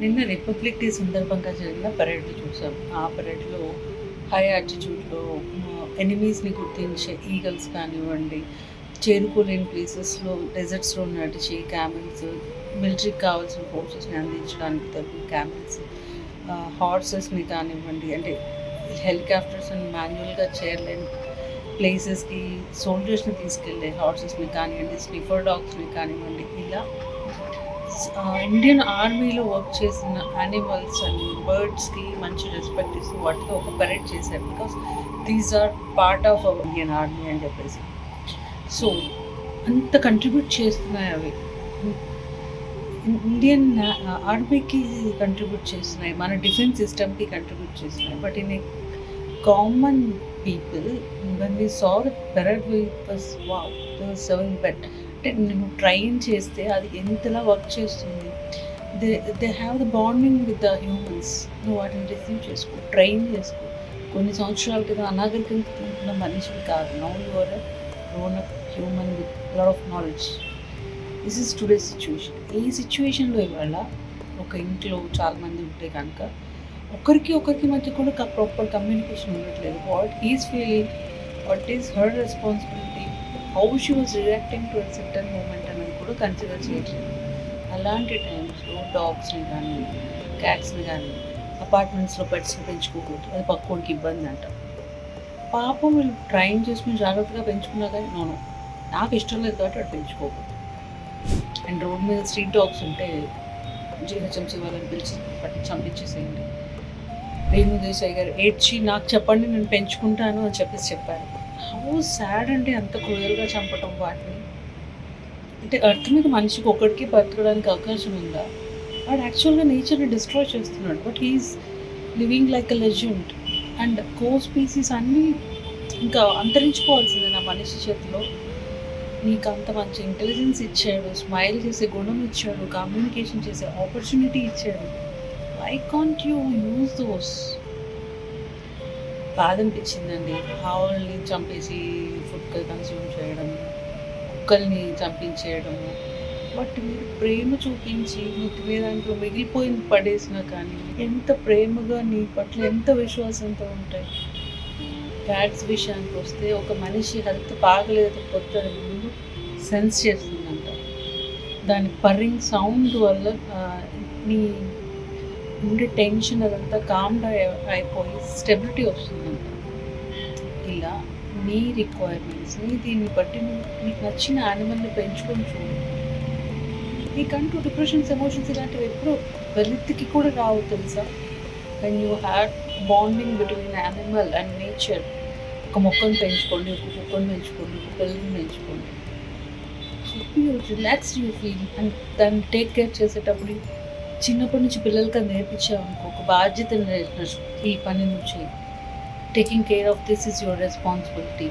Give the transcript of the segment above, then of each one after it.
నిన్న republic day సందర్భంగా జరిగిన పరేడ్ చూసాం. ఆ పరేడ్‌లో హై ఆల్టిట్యూడ్‌లో ఎనిమీస్‌ని గుర్తించే ఈగల్స్ కానివ్వండి, చేరుకోలేని ప్లేసెస్‌లో డెజర్ట్స్‌లో నడిచే క్యామెల్స్, మిలిటరీకి కావాల్సిన ఫోర్సెస్‌ని అందించడానికి తగు క్యామెల్స్, హార్సెస్‌ని కానివ్వండి, అంటే హెలికాప్టర్స్ అని మాన్యువల్‌గా చేయలేని ప్లేసెస్‌కి సోల్జర్స్‌ని తీసుకెళ్ళే హార్సెస్‌ని కానివ్వండి, స్నిఫర్ డాగ్స్‌ని కానివ్వండి, ఇలా ఇండియన్ ఆర్మీలో వర్క్ చేసిన యానిమల్స్ అండ్ బర్డ్స్కి మంచి రెస్పెక్ట్ ఇస్తూ వాటితో ఒక పరేడ్ చేశారు. Because these are part of our Indian army అని చెప్పేసి. సో అంత కంట్రిబ్యూట్ చేస్తున్నాయి అవి. ఇండియన్ ఆర్మీకి కంట్రిబ్యూట్ చేస్తున్నాయి, మన డిఫెన్స్ సిస్టమ్కి కంట్రిబ్యూట్ చేస్తున్నాయి. But in a common people when we saw the parade we was wow, they was serving bet. అంటే నువ్వు ట్రైన్ చేస్తే అది ఎంతలా వర్క్ చేస్తుంది. They they have the bonding with the humans. నువ్వు వాటిని రిసీవ్ చేసుకో, ట్రైన్ చేసుకో. కొన్ని సంవత్సరాల క్రితం అనాగరికంగా తింటున్న మనిషివి కాదు. Now you are a grown up human with lot of knowledge. This is today situation. ఈ సిచ్యువేషన్లో ఇవాళ ఒక ఇంట్లో చాలామంది ఉంటే కనుక ఒకరికి మధ్య కూడా ప్రాపర్ కమ్యూనికేషన్ ఉండట్లేదు. What is feeling, what is her responsibility, how she was reacting to a certain moment అనేది కూడా కన్సిడర్ చేయట్లేదు. అలాంటి టైమ్స్లో డాగ్స్ని కానీ క్యాట్స్ని కానీ అపార్ట్మెంట్స్లో పెట్స్ని పెంచుకోకూడదు, అది పక్కోడికి ఇబ్బంది అంట. పాపం వీళ్ళు ట్రైన్ చేసుకుని జాగ్రత్తగా పెంచుకున్నా కానీ నోను, నాకు ఇష్టం లేదు కాబట్టి అటు పెంచుకోకూడదు. అండ్ రోడ్ మీద స్ట్రీట్ డాగ్స్ ఉంటే జీహెచ్ఎంసీ వాళ్ళని పిలిచి పట్టి చంపించేసేయండి. రేణుదేశాయ్ గారు ఏడ్చి నాకు చెప్పండి నేను పెంచుకుంటాను అని చెప్పారు. హౌ సాడ్ అండి అంత క్రూయల్గా చంపటం వాటిని. అంటే ఎర్త్ మీద మనిషికి ఒకడికి బతకడానికి అవకాశం ఉందా? వాడు యాక్చువల్గా నేచర్ని డిస్ట్రాయ్ చేస్తున్నాడు, but he is living like a legend. And co species అన్నీ ఇంకా అంతరించుకోవాల్సిందే నా మనిషి చేతిలో. నీకు అంత మంచి ఇంటెలిజెన్స్ ఇచ్చాడు, స్మైల్ చేసే గుణం ఇచ్చాడు, కమ్యూనికేషన్ చేసే ఆపర్చునిటీ ఇచ్చాడు. Why can't you use those? బాధ అనిపించిందండి. ఆవుల్ని చంపేసి ఫుడ్ కన్స్యూమ్ చేయడం, కుక్కల్ని చంపించేయడము. బట్ మీరు ప్రేమ చూపించి నువ్వు దాంట్లో మిగిలిపోయింది పడేసినా కానీ ఎంత ప్రేమగా నీ పట్ల ఎంత విశ్వాసంతో ఉంటాయి. క్యాట్స్ విషయానికి వస్తే ఒక మనిషి హెల్త్ బాగలేకపోతే ముందు సెన్స్ చేస్తుందంట. దాని పర్రింగ్ సౌండ్ వల్ల నీ ఉండే టెన్షన్ అదంతా కామ్గా అయిపోయి స్టెబిలిటీ వస్తుందంట. ఇలా నీ రిక్వైర్మెంట్స్ని దీన్ని బట్టి నీకు నచ్చిన యానిమల్ని పెంచుకొని చూడు. నీకంటూ డిప్రెషన్స్, ఎమోషన్స్ ఇలాంటివి ఎప్పుడు వెలితికి కూడా రావు తెలుసా. When you had bonding between animal and nature. ఒక మొక్కను పెంచుకోండి, ఒక కుక్కను పెంచుకోండి, ఒక పిల్లల్ని పెంచుకోండి. Happy relax you feel. And దాన్ని టేక్ కేర్ చేసేటప్పుడు చిన్నప్పటి నుంచి పిల్లలకి అది నేర్పించామనుకో, ఒక బాధ్యతను నేర్పినచ్చు. ఈ పని నువ్వు చేయి, taking care of this is your responsibility.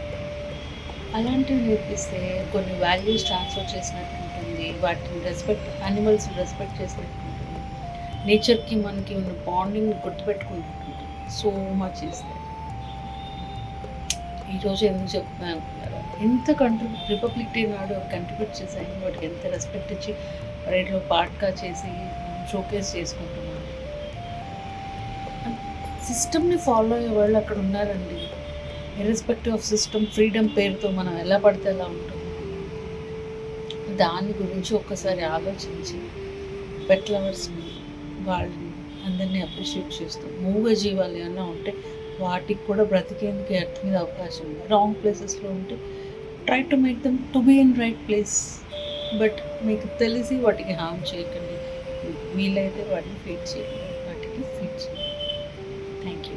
అలాంటివి నేర్పిస్తే కొన్ని వాల్యూస్ ట్రాన్స్ఫర్ చేసినట్టు ఉంటుంది. వాటిని రెస్పెక్ట్, యానిమల్స్ని రెస్పెక్ట్ చేసినట్టు ఉంటుంది. నేచర్కి మనకి ఉన్న బాండింగ్ గుర్తుపెట్టుకుంటుంటుంది. సో మచ్ ఇస్తాయి. ఈరోజు ఎందుకు చెప్తున్నాను అనుకున్నారా? ఎంత రిపబ్లిక్ డే నాడు కంట్రిబ్యూట్ చేశాయి, వాటికి ఎంత రెస్పెక్ట్ ఇచ్చి పరేడ్లో పార్ట్గా చేసి షోకేస్ చేసుకుంటున్నాను. సిస్టమ్ని ఫాలో అయ్యే వాళ్ళు అక్కడ ఉన్నారండి. ఇర్రెస్పెక్టివ్ ఆఫ్ సిస్టమ్, ఫ్రీడమ్ పేరుతో మనం ఎలా పడితే ఎలా ఉంటుంది. దాని గురించి ఒక్కసారి ఆలోచించి పెట్ లవర్స్ని, వాళ్ళని అందరినీ అప్రిషియేట్ చేస్తూ మూగ జీవాలు ఏమన్నా ఉంటే వాటికి కూడా బ్రతికేందుకు ఎర్త్ మీద అవకాశం ఉంది. రాంగ్ ప్లేసెస్లో ఉంటే try to make them to be in right place. But మీకు తెలిసి వాటికి హామ్ చేయకండి. మీకు వీలైతే వాటిని ఫీడ్ చేయండి, వాటికి ఫీడ్ చేయండి. Thank you.